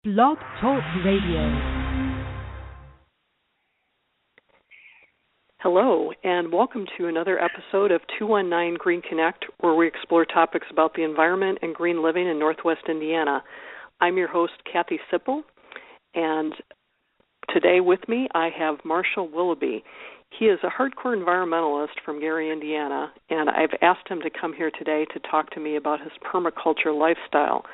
Blog Talk Radio. Hello, and welcome to another episode of 219 GreenConnect, where we explore topics about the environment and green living in Northwest Indiana. I'm your host, Kathy Sipple, and today with me I have Marshall Willoughby. He is a hardcore environmentalist from Gary, Indiana, and I've asked him to come here today to talk to me about his permaculture lifestyle.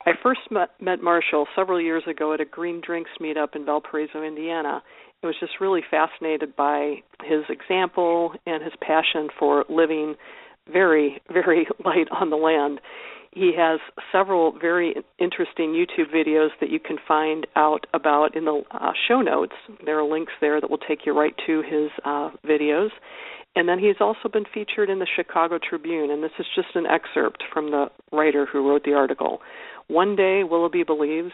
I first met Marshall several years ago at a Green Drinks meetup in Valparaiso, Indiana. I was just really fascinated by his example and his passion for living very, very light on the land. He has several very interesting YouTube videos that you can find out about in the show notes. There are links there that will take you right to his videos. And then he's also been featured in the Chicago Tribune, and this is just an excerpt from the writer who wrote the article. One day, Willoughby believes,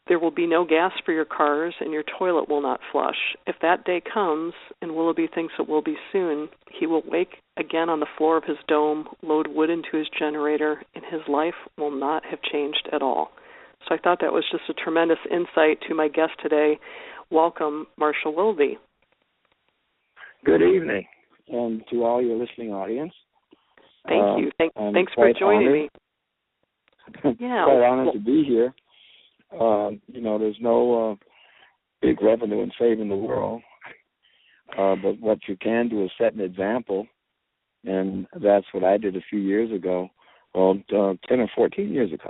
there will be no gas for your cars and your toilet will not flush. If that day comes, and Willoughby thinks it will be soon, he will wake again on the floor of his dome, load wood into his generator, and his life will not have changed at all. So I thought that was just a tremendous insight to my guest today. Welcome, Marshall Willoughby. Good evening, and to all your listening audience. Thank you. Thanks for joining me. Yeah, quite honored to be here. There's no big revenue in saving the world, but what you can do is set an example, and that's what I did a few years ago, 10 or 14 years ago.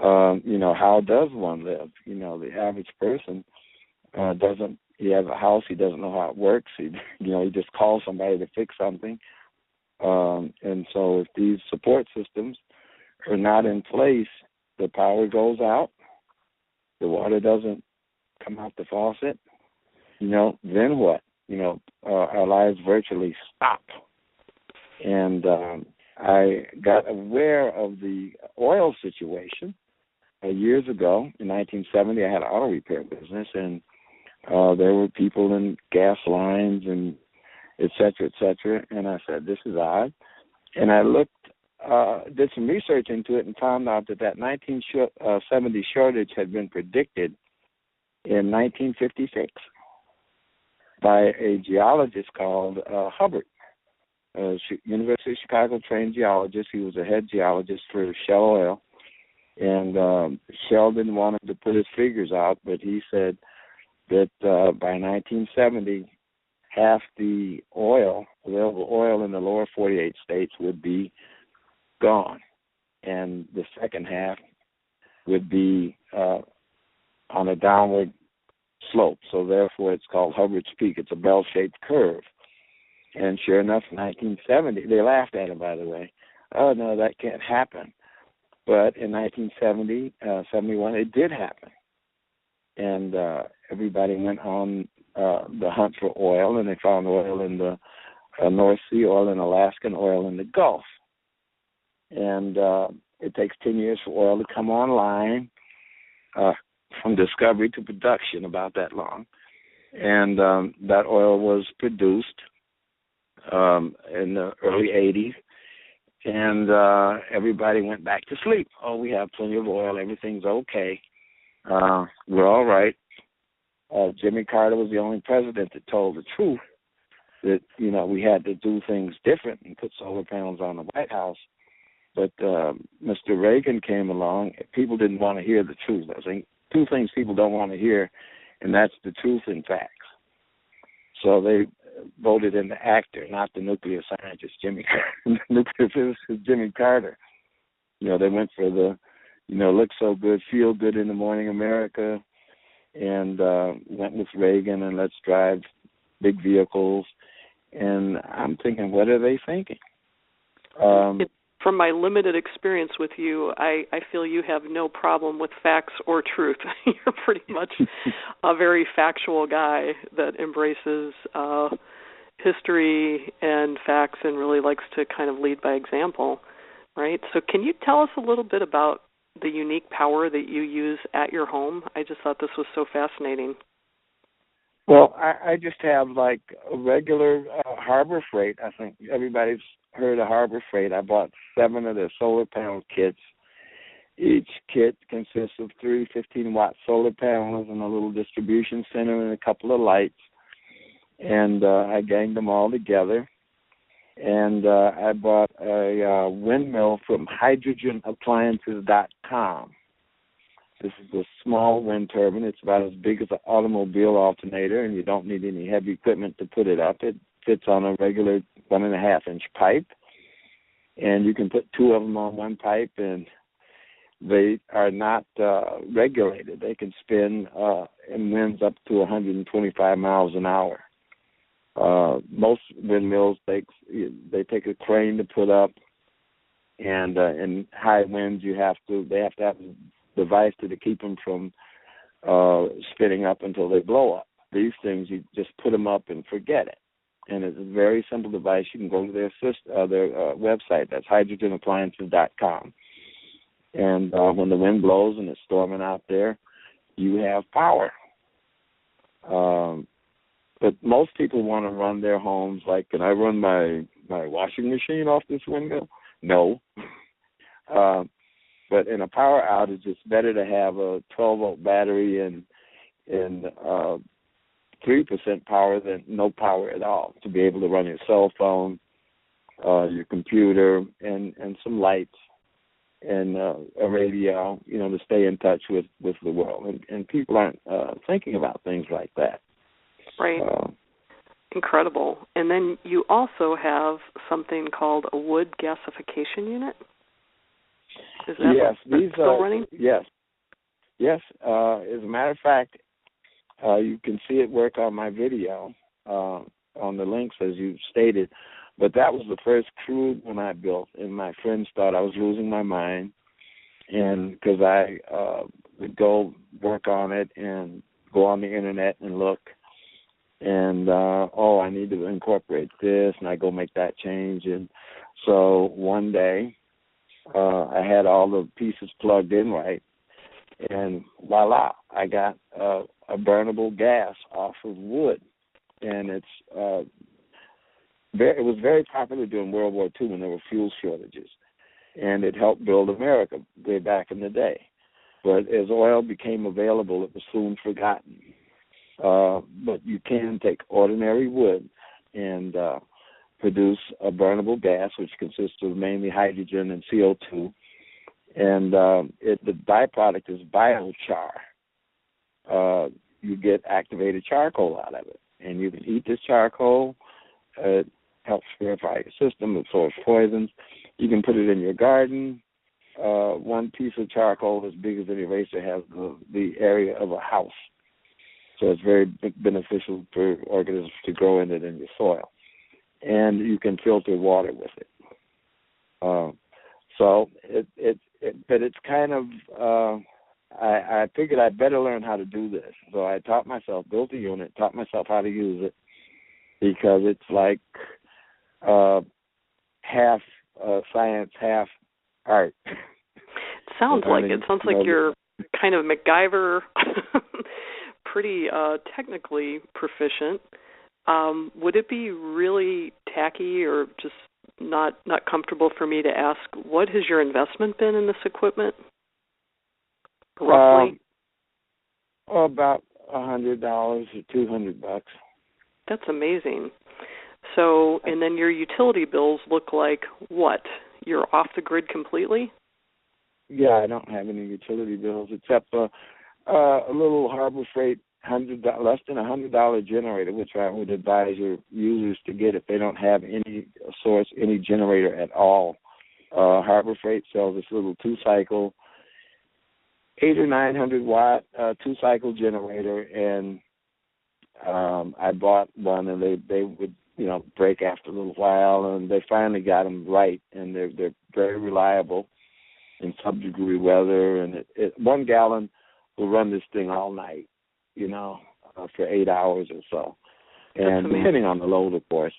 How does one live? The average person doesn't. He has a house, he doesn't know how it works. He just calls somebody to fix something, and so if these support systems are not in place, the power goes out, the water doesn't come out the faucet, then what? Our lives virtually stop. And I got aware of the oil situation years ago. In 1970, I had an auto repair business, and there were people in gas lines and et cetera, and I said, this is odd. And I did some research into it and found out that 1970 shortage had been predicted in 1956 by a geologist called Hubbard, University of Chicago trained geologist. He was a head geologist for Shell Oil, and Shell didn't want him to put his figures out, but he said that by 1970, half the available oil in the lower 48 states would be gone, and the second half would be on a downward slope. So therefore, it's called Hubbard's Peak. It's a bell-shaped curve. And sure enough, in 1970, they laughed at him, by the way. Oh, no, that can't happen. But in 1970, 71, it did happen. And everybody went on the hunt for oil, and they found oil in the North Sea, oil in Alaska, and oil in the Gulf. And it takes 10 years for oil to come online, from discovery to production, about that long. And that oil was produced in the early 80s, and everybody went back to sleep. Oh, we have plenty of oil, everything's okay, we're all right. Jimmy Carter was the only president that told the truth, that, we had to do things different and put solar panels on the White House. But Mr. Reagan came along. People didn't want to hear the truth. I think two things people don't want to hear, and that's the truth and facts. So they voted in the actor, not the nuclear scientist, Jimmy Carter, nuclear physicist Jimmy Carter. They went for the, look so good, feel good in the morning America, and went with Reagan and let's drive big vehicles. And I'm thinking, what are they thinking? From my limited experience with you, I feel you have no problem with facts or truth. You're pretty much a very factual guy that embraces history and facts and really likes to kind of lead by example, right? So can you tell us a little bit about the unique power that you use at your home? I just thought this was so fascinating. Well, I just have like a regular Harbor Freight. I think everybody's heard of Harbor Freight. I bought 7 of their solar panel kits, Each kit consists of 3 15-watt solar panels and a little distribution center and a couple of lights. And I ganged them all together. And I bought a windmill from hydrogenappliances.com. This is a small wind turbine. It's about as big as an automobile alternator, and you don't need any heavy equipment to put it up. It fits on a regular 1.5-inch pipe, and you can put 2 of them on one pipe, and they are not regulated. They can spin in winds up to 125 miles an hour. Most windmills they take a crane to put up, and in high winds they have to have a device to keep them from spinning up until they blow up. These things, you just put them up and forget it. And it's a very simple device. You can go to their website. That's hydrogenappliances.com. And when the wind blows and it's storming out there, you have power. But most people want to run their homes like, can I run my washing machine off this window? No. But in a power outage, it's better to have a 12-volt battery and 3% power than no power at all, to be able to run your cell phone, your computer, and some lights, and a radio, to stay in touch with the world. And people aren't thinking about things like that. Right. Incredible. And then you also have something called a wood gasification unit. Is that still running? Yes. As a matter of fact, you can see it work on my video on the links, as you stated. But that was the first crude one I built, and my friends thought I was losing my mind, and because I would go work on it and go on the internet and look, and I need to incorporate this, and I go make that change. And so one day I had all the pieces plugged in right, and voila, I got a burnable gas off of wood. And it was very popular during World War II when there were fuel shortages, and it helped build America way back in the day. But as oil became available, it was soon forgotten. But you can take ordinary wood and produce a burnable gas, which consists of mainly hydrogen and CO2. And the byproduct is biochar. You get activated charcoal out of it. And you can eat this charcoal. It helps purify your system. It absorbs poisons. You can put it in your garden. One piece of charcoal as big as an eraser has the area of a house. So it's very beneficial for organisms to grow in it in your soil. And you can filter water with it. But it's kind of, I figured I'd better learn how to do this. So I taught myself, built a unit, taught myself how to use it, because it's like half science, half art. Sounds like you're kind of MacGyver, pretty technically proficient. Would it be really tacky or just not comfortable for me to ask, what has your investment been in this equipment, roughly? About $100 or $200. That's amazing. So, and then your utility bills look like what? You're off the grid completely? Yeah, I don't have any utility bills except a little Harbor Freight less than $100 generator, which I would advise your users to get if they don't have any generator at all. Harbor Freight sells this little 2-cycle, 800 or 900 watt 2-cycle generator, and I bought one, and they would break after a little while, and they finally got them right, and they're very reliable in sub-degree weather, and 1 gallon will run this thing all night, for 8 hours or so, and depending on the load, of course.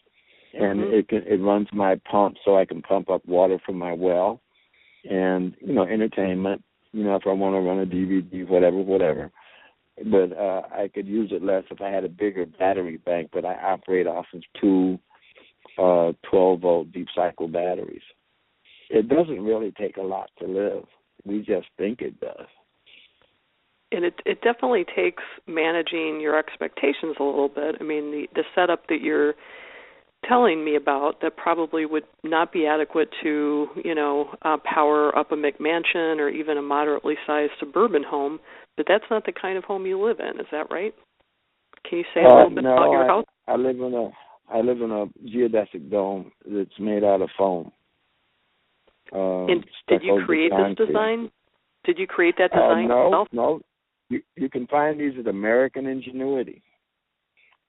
And it runs my pump, so I can pump up water from my well, and entertainment. If I want to run a DVD, whatever. But I could use it less if I had a bigger battery bank. But I operate off of 2 12-volt deep cycle batteries. It doesn't really take a lot to live. We just think it does. And it definitely takes managing your expectations a little bit. I mean, the setup that you're telling me about that probably would not be adequate to, power up a McMansion or even a moderately sized suburban home, but that's not the kind of home you live in. Is that right? Can you say a little bit about your house? I live in a geodesic dome that's made out of foam. And did you create this design? Did you create that design yourself? No. You can find these at American Ingenuity,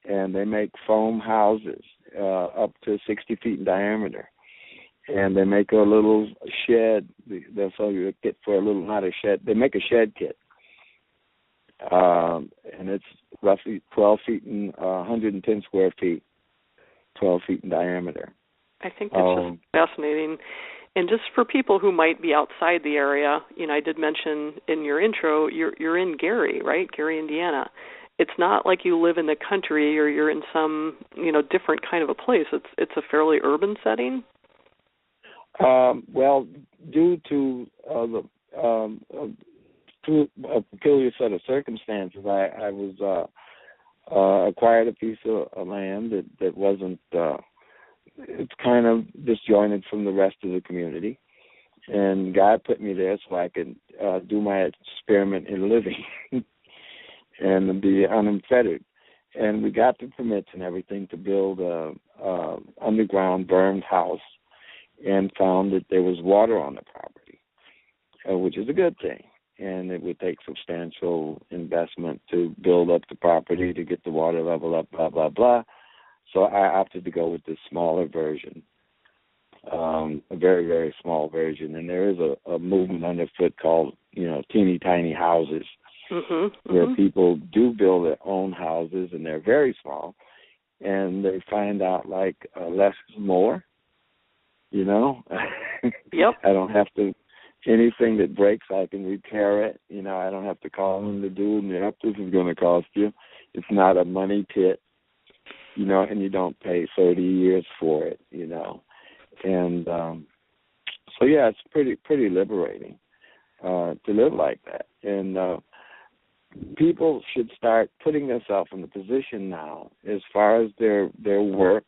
and they make foam houses up to 60 feet in diameter, and they make a little shed. They'll sell you a kit for a little, not a shed. They make a shed kit, and it's roughly 12 feet and 110 square feet, 12 feet in diameter. I think that's just fascinating. And just for people who might be outside the area, I did mention in your intro, you're in Gary, right? Gary, Indiana. It's not like you live in the country or you're in some, different kind of a place. It's a fairly urban setting. Well, due to a peculiar set of circumstances, I was acquired a piece of land that wasn't. It's kind of disjointed from the rest of the community, and God put me there so I could do my experiment in living and be unfettered. And we got the permits and everything to build a underground burned house, and found that there was water on the property, which is a good thing. And it would take substantial investment to build up the property, to get the water level up, blah, blah, blah. So I opted to go with this smaller version, a very, very small version. And there is a movement underfoot called, teeny tiny houses, where people do build their own houses, and they're very small. And they find out, less is more, Yep. I don't have to, anything that breaks, I can repair it. I don't have to call them to do it. This is going to cost you. It's not a money pit. And you don't pay 30 years for it, And so, yeah, it's pretty liberating to live like that. And people should start putting themselves in the position now as far as their work,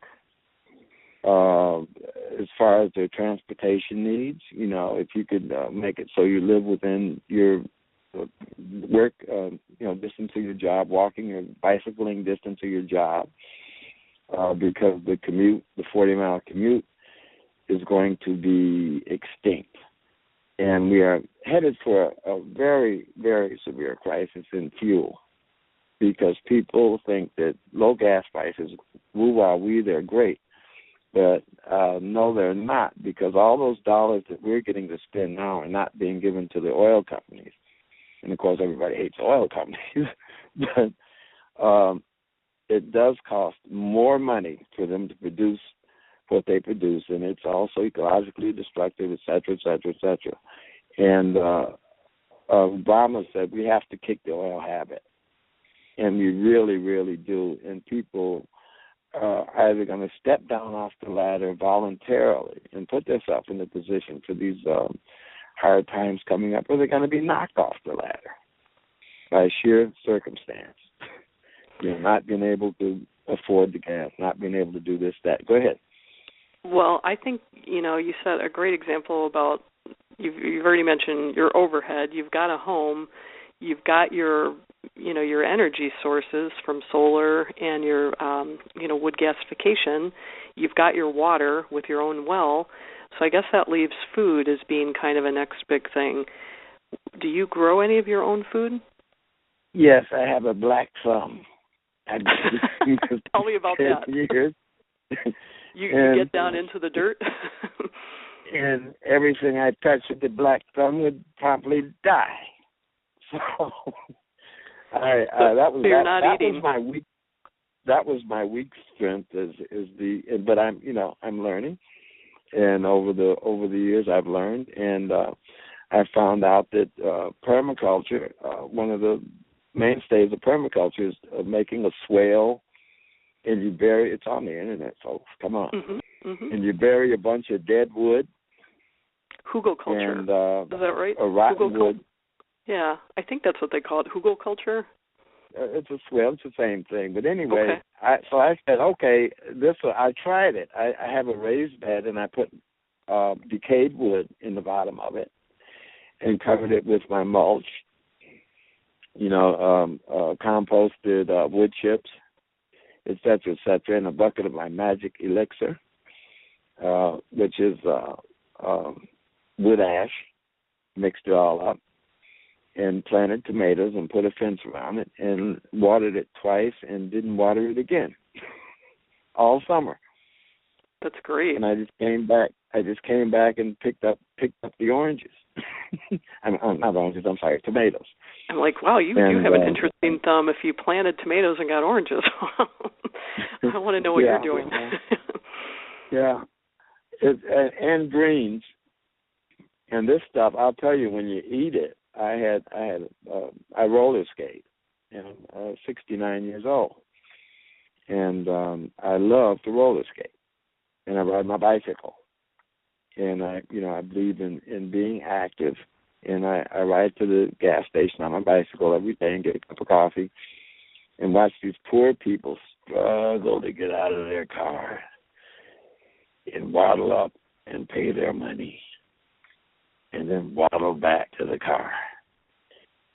as far as their transportation needs. If you could make it so you live within your work, distance of your job, walking or bicycling distance of your job, because the 40-mile commute is going to be extinct. And we are headed for a very, very severe crisis in fuel, because people think that low gas prices, woo-wah-wee, they're great. But no, they're not, because all those dollars that we're getting to spend now are not being given to the oil companies. And, of course, everybody hates oil companies. But it does cost more money for them to produce what they produce, and it's also ecologically destructive, et cetera, et cetera, et cetera. And Obama said we have to kick the oil habit, and we really, really do. And people are either going to step down off the ladder voluntarily and put themselves in a position for these hard times coming up, or they're going to be knocked off the ladder by sheer circumstance. Not being able to afford the gas, not being able to do this, that. Go ahead. Well, I think, you set a great example about, you've already mentioned your overhead. You've got a home. You've got your energy sources from solar and your, wood gasification. You've got your water with your own well. So I guess that leaves food as being kind of a next big thing. Do you grow any of your own food? Yes, I have a black thumb. Tell me about that. Years. You get down into the dirt? And everything I touch with the black thumb would probably die. So that was my weak strength but I'm learning, and over the years I've learned, and I found out that permaculture, one of the mainstays of permaculture, is making a swale, and you bury, it's on the internet, folks, come on, and you bury a bunch of dead wood, Hugelkulture. And, is that right? Rottenwood. Yeah, I think that's what they call it, Hugelkulture. It's the same thing. But anyway, okay. I said, okay, I tried it. I have a raised bed, and I put decayed wood in the bottom of it and covered it with my mulch, composted wood chips, et cetera, and a bucket of my magic elixir, which is wood ash, mixed it all up, and planted tomatoes and put a fence around it and watered it twice and didn't water it again all summer. That's great. And I just came back and picked up the oranges. Not oranges, I'm sorry, tomatoes. I'm like, wow, you do have an interesting thumb if you planted tomatoes and got oranges. I want to know what you're doing. Yeah. And greens. And this stuff, I'll tell you, when you eat it, I roller skate, and I'm 69 years old, and I love to roller skate, and I ride my bicycle, and I believe in being active, and I ride to the gas station on my bicycle every day and get a cup of coffee, and watch these poor people struggle to get out of their car and waddle up and pay their money, and then waddle back to the car.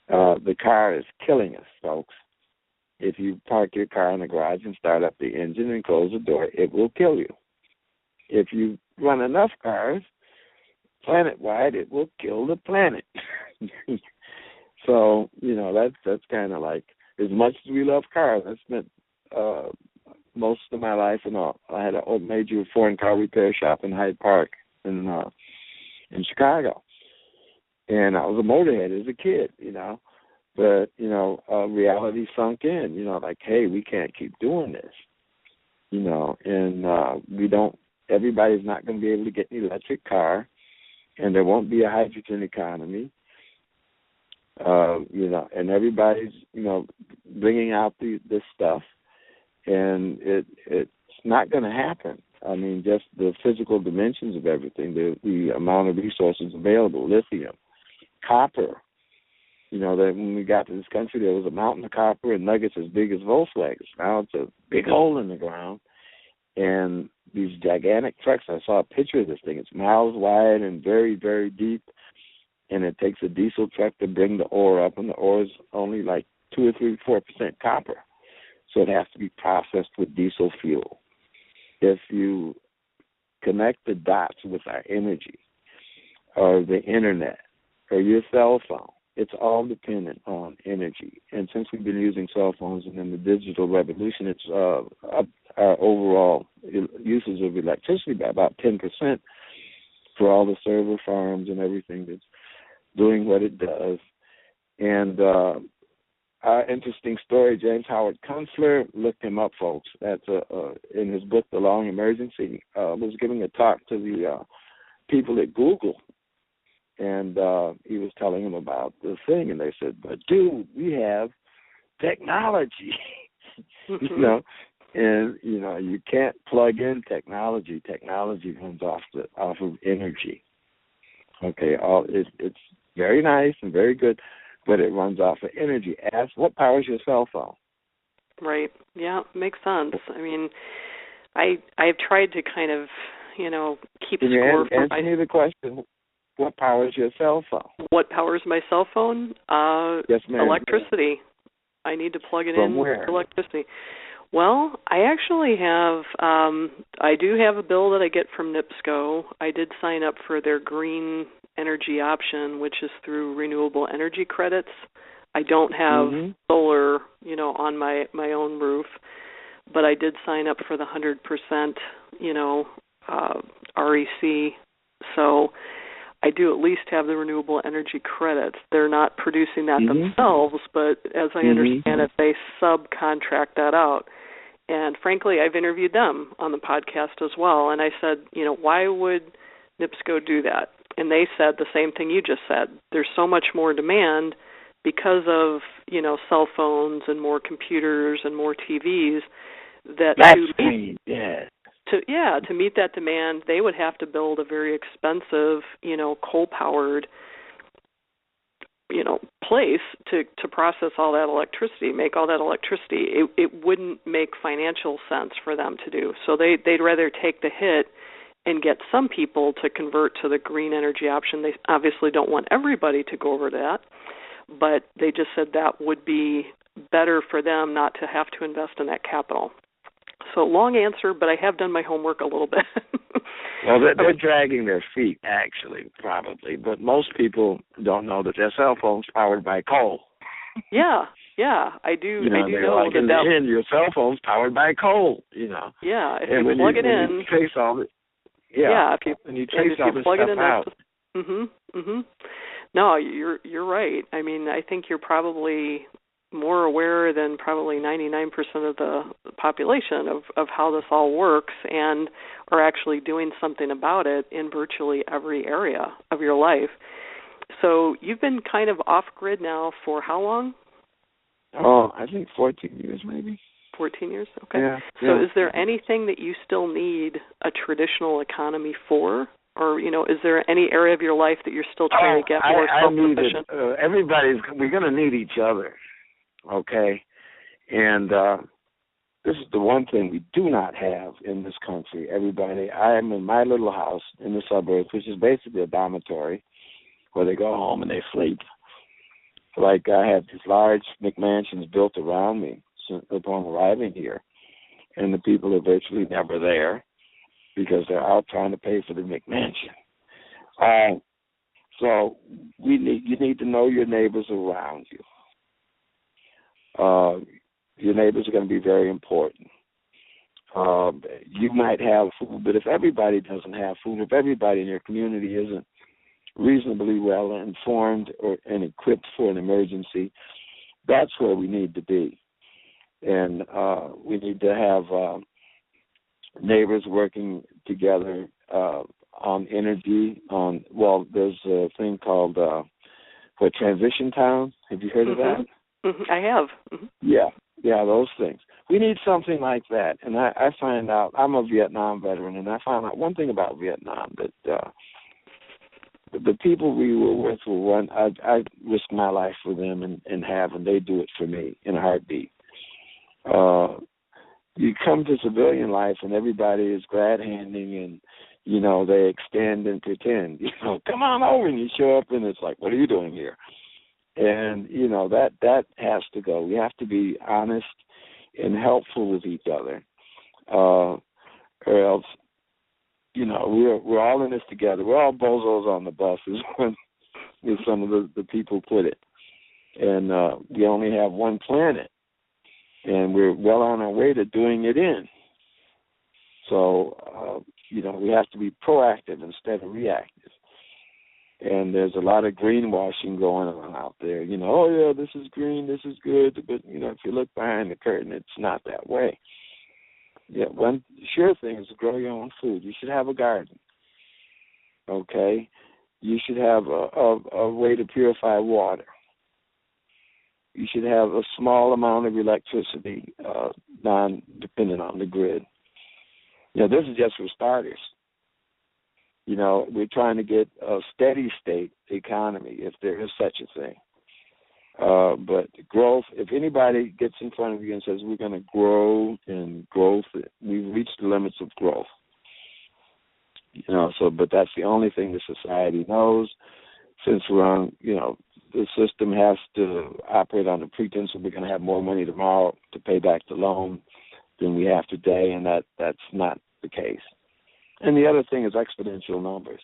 The car is killing us, folks. If you park your car in the garage and start up the engine and close the door, it will kill you. If you run enough cars, planet-wide, it will kill the planet. So, that's kind of like, as much as we love cars, I spent most of my life I had a major foreign car repair shop in Hyde Park in Chicago. And I was a motorhead as a kid, but, reality sunk in, like, hey, we can't keep doing this, and everybody's not going to be able to get an electric car, and there won't be a hydrogen economy, and everybody's, bringing out this stuff, and it's not going to happen. I mean, just the physical dimensions of everything, the amount of resources available, lithium, copper. That when we got to this country, there was a mountain of copper and nuggets as big as Volkswagens. Now it's a big hole in the ground. And these gigantic trucks, I saw a picture of this thing. It's miles wide and very, very deep. And it takes a diesel truck to bring the ore up. And the ore is only like 2 or 3, 4% copper. So it has to be processed with diesel fuel. If you connect the dots with our energy or the internet or your cell phone, it's all dependent on energy. And since we've been using cell phones and in the digital revolution, it's up our overall uses of electricity by about 10% for all the server farms and everything that's doing what it does. And interesting story, James Howard Kunstler, looked him up, folks. That's in his book, The Long Emergency, was giving a talk to the people at Google. And he was telling them about the thing, and they said, but dude, we have technology, and, you can't plug in technology. Technology runs off of energy. Okay, it's very nice and very good, but it runs off of energy. Ask, what powers your cell phone? Right, yeah, makes sense. I mean, I've tried to kind of, keep score for answer me the question. What powers your cell phone? What powers my cell phone? Yes, ma'am. Electricity. I need to plug it From in where? for electricity. Well, I actually have, I do have a bill that I get from NIPSCO. I did sign up for their green energy option, which is through renewable energy credits. I don't have solar, on my own roof, but I did sign up for the 100%, REC. So I do at least have the renewable energy credits. They're not producing that themselves, but as I understand it, they subcontract that out. And frankly, I've interviewed them on the podcast as well. And I said, why would NIPSCO do that? And they said the same thing you just said. There's so much more demand because of, cell phones and more computers and more TVs that flat screen, yeah. to meet that demand, they would have to build a very expensive, coal-powered, place to process all that electricity, make all that electricity. It wouldn't make financial sense for them to do. So they'd rather take the hit and get some people to convert to the green energy option. They obviously don't want everybody to go over to that, but they just said that would be better for them not to have to invest in that capital. So long answer, but I have done my homework a little bit. Well, they're dragging their feet, actually, probably. But most people don't know that their cell phone's powered by coal. Yeah, I do. I do know like in the end, your cell phone's powered by coal. Yeah, if you plug it in. You trace all it. Yeah, if you trace all this plug stuff it in, out. No, you're right. I mean, I think you're probably more aware than probably 99% of the population of how this all works, and are actually doing something about it in virtually every area of your life. So you've been kind of off-grid now for how long? Oh, I think 14 years maybe. 14 years? Okay. Yeah, so is there anything that you still need a traditional economy for? Or, is there any area of your life that you're still trying to get more self-sufficient? We're going to need each other, okay? And this is the one thing we do not have in this country. I am in my little house in the suburbs, which is basically a dormitory where they go home and they sleep. Like I have these large McMansions built around me upon arriving here, and the people are virtually never there because they're out trying to pay for the McMansion. So you need to know your neighbors around you. Your neighbors are going to be very important. You might have food, but if everybody doesn't have food, if everybody in your community isn't reasonably well informed and equipped for an emergency, that's where we need to be. And we need to have neighbors working together on energy. There's a thing called Transition Town. Have you heard of that? Mm-hmm. I have. Mm-hmm. Yeah, those things. We need something like that. And I find out, I'm a Vietnam veteran, and I found out one thing about Vietnam, that the people we were with were one, I risk my life for them and they do it for me in a heartbeat. You come to civilian life and everybody is glad-handing and, they extend and pretend, come on over, and you show up and it's like, what are you doing here? And, that has to go. We have to be honest and helpful with each other, or else, we're all in this together. We're all bozos on the bus, is some of the people put it. And we only have one planet, and we're well on our way to doing it in. So, we have to be proactive instead of reactive. And there's a lot of greenwashing going on out there. Oh, yeah, this is green, this is good. But, if you look behind the curtain, it's not that way. Yeah, one sure thing is to grow your own food. You should have a garden, okay? You should have a way to purify water. You should have a small amount of electricity, non-dependent on the grid. This is just for starters. We're trying to get a steady state economy, if there is such a thing. But growth, if anybody gets in front of you and says we're going to grow and growth, we've reached the limits of growth. But that's the only thing the society knows. Since we're on, the system has to operate on the pretense that we're going to have more money tomorrow to pay back the loan than we have today, and that's not the case. And the other thing is exponential numbers.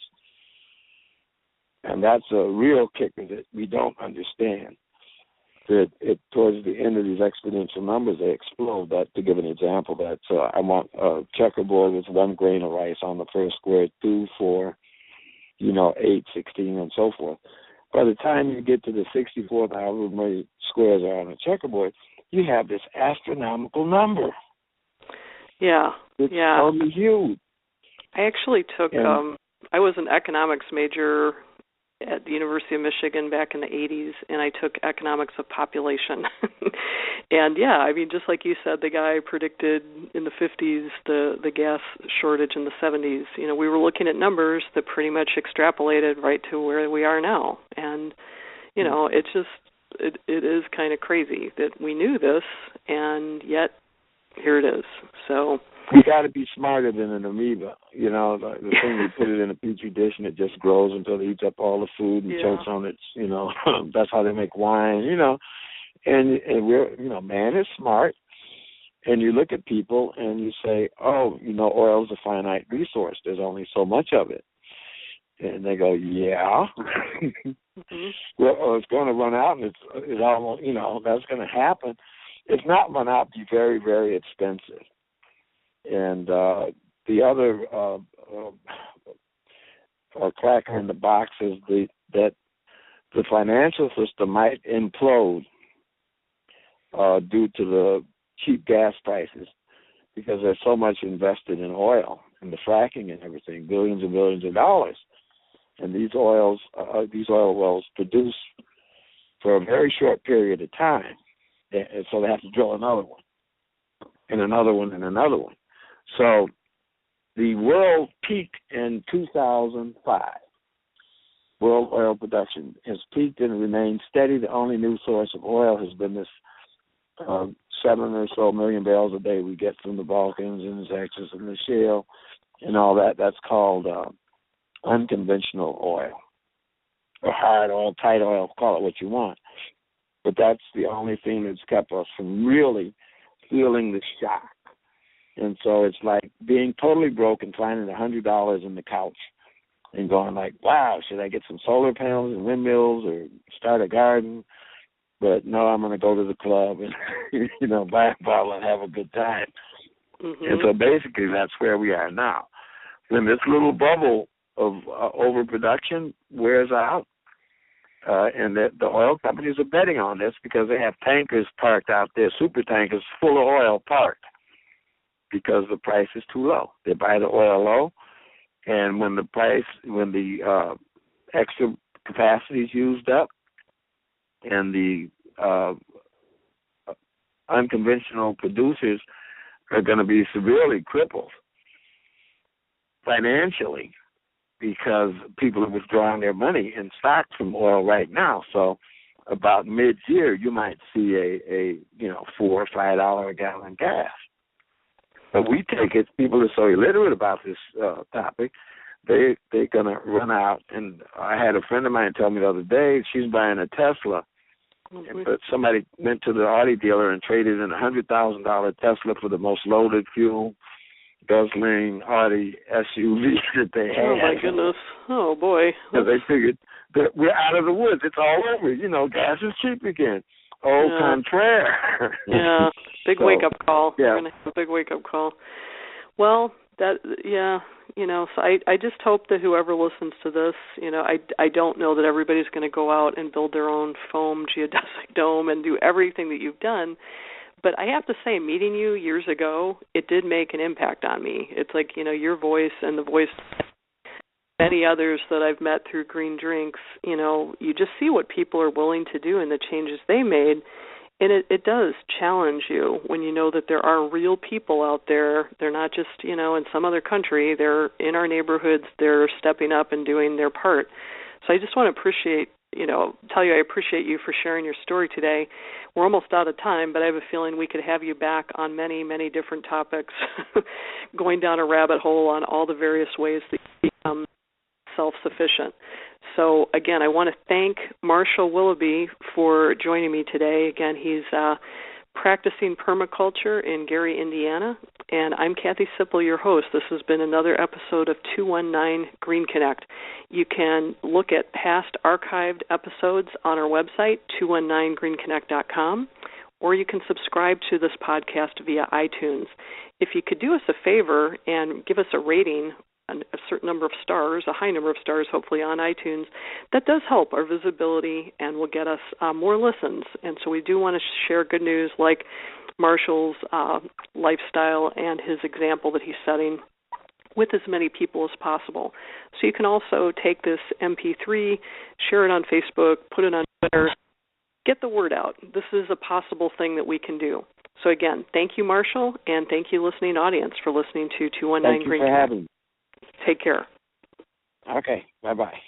And that's a real kicker that we don't understand. That towards the end of these exponential numbers, they explode. To give an example, I want a checkerboard with 1 grain of rice on the first square, 2, 4, 8, 16, and so forth. By the time you get to the 64th, however many squares are on a checkerboard, you have this astronomical number. Yeah. It's totally huge. I actually took, I was an economics major at the University of Michigan back in the 80s, and I took economics of population. And yeah, I mean, just like you said, the guy predicted in the 50s the gas shortage in the 70s. You know, we were looking at numbers that pretty much extrapolated right to where we are now. And, you know, it's just, it is kind of crazy that we knew this, and yet here it is. So we got to be smarter than an amoeba. You know, the thing you put it in a petri dish and it just grows until it eats up all the food and chokes on its, you know, that's how they make wine, you know. And we're, you know, man is smart. And you look at people and you say, oh, you know, oil is a finite resource. There's only so much of it. And they go, yeah. Well, it's going to run out, and it's almost, you know, that's going to happen. It's not run out, be very, very expensive. And the other cracker in the box is that the financial system might implode due to the cheap gas prices, because there's so much invested in oil and the fracking and everything, billions and billions of dollars. And these oil wells produce for a very short period of time, and so they have to drill another one, and another one, and another one. So the world peaked in 2005. World oil production has peaked and remained steady. The only new source of oil has been this 7 or so million barrels a day we get from the Balkans and Texas and the shale and all that. That's called unconventional oil, or hard oil, tight oil, call it what you want. But that's the only thing that's kept us from really feeling the shock. And so it's like being totally broke and finding $100 in the couch and going like, wow, should I get some solar panels and windmills or start a garden? But no, I'm going to go to the club and, you know, buy a bottle and have a good time. And so basically that's where we are now. When this little bubble of overproduction wears out, and the oil companies are betting on this because they have tankers parked out there, super tankers full of oil parked, because the price is too low. They buy the oil low, and when the extra capacity is used up, and the unconventional producers are going to be severely crippled financially, because people are withdrawing their money in stocks from oil right now. So about mid-year, you might see a $4 or $5 a gallon gas. But we take it, people are so illiterate about this topic, they're going to run out. And I had a friend of mine tell me the other day, she's buying a Tesla. But somebody went to the Audi dealer and traded in a $100,000 Tesla for the most loaded fuel guzzling Audi SUV that they had. Oh, my goodness. Oh, boy. Because they figured that we're out of the woods. It's all over. You know, gas is cheap again. Au contraire. Yeah, big wake-up call. Yeah. We're going to have a big wake-up call. Well, you know, so I just hope that whoever listens to this, you know, I don't know that everybody's going to go out and build their own foam geodesic dome and do everything that you've done. But I have to say, meeting you years ago, it did make an impact on me. It's like, you know, your voice and the voice of many others that I've met through Green Drinks, you know, you just see what people are willing to do and the changes they made. And it does challenge you when you know that there are real people out there. They're not just, you know, in some other country. They're in our neighborhoods. They're stepping up and doing their part. So I just want to tell you I appreciate you for sharing your story today. We're almost out of time, but I have a feeling we could have you back on many, many different topics, going down a rabbit hole on all the various ways that you become self-sufficient. So, again, I want to thank Marshall Willoughby for joining me today. Again, he's practicing permaculture in Gary, Indiana, and I'm Kathy Sipple, your host. This has been another episode of 219 GreenConnect. You can look at past archived episodes on our website, 219greenconnect.com, or you can subscribe to this podcast via iTunes. If you could do us a favor and give us a rating, a certain number of stars, a high number of stars, hopefully, on iTunes, that does help our visibility and will get us more listens. And so we do want to share good news like Marshall's lifestyle and his example that he's setting with as many people as possible. So you can also take this MP3, share it on Facebook, put it on Twitter, get the word out. This is a possible thing that we can do. So again, thank you, Marshall, and thank you, listening audience, for listening to 219 Green. Thank you for having me. Take care. Okay, bye-bye.